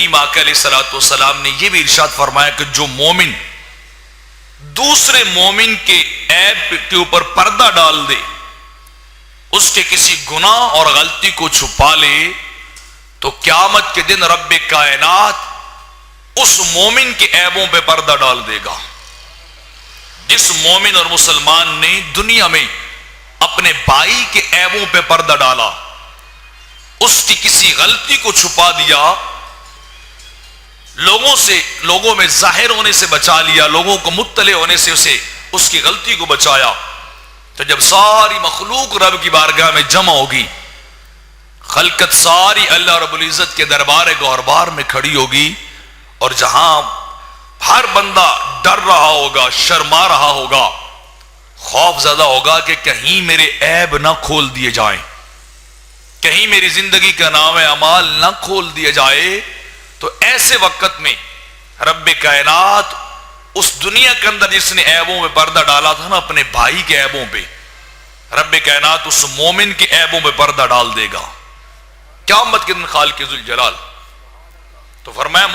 کریم آقا علیہ الصلوۃ والسلام نے یہ بھی ارشاد فرمایا کہ جو مومن دوسرے مومن کے عیب کے اوپر پردہ ڈال دے، اس کے کسی گناہ اور غلطی کو چھپا لے، تو قیامت کے دن رب کائنات اس مومن کے عیبوں پہ پردہ ڈال دے گا۔ جس مومن اور مسلمان نے دنیا میں اپنے بھائی کے عیبوں پہ پردہ ڈالا، اس کی کسی غلطی کو چھپا دیا، لوگوں میں ظاہر ہونے سے بچا لیا، لوگوں کو مطلع ہونے سے اس کی غلطی کو بچایا، تو جب ساری مخلوق رب کی بارگاہ میں جمع ہوگی، خلقت ساری اللہ رب العزت کے دربار گوہربار میں کھڑی ہوگی، اور جہاں ہر بندہ ڈر رہا ہوگا، شرما رہا ہوگا، خوف زدہ ہوگا کہ کہیں میرے عیب نہ کھول دیے جائیں، کہیں میری زندگی کا نام اعمال نہ کھول دیا جائے، تو ایسے وقت میں رب کائنات اس دنیا کے اندر جس نے عیبوں پہ پردہ ڈالا تھا نا، اپنے بھائی کے عیبوں پہ، رب کائنات اس مومن کے عیبوں پہ پردہ ڈال دے گا قیامت کے دن خالق ذوالجلال۔ تو فرمایا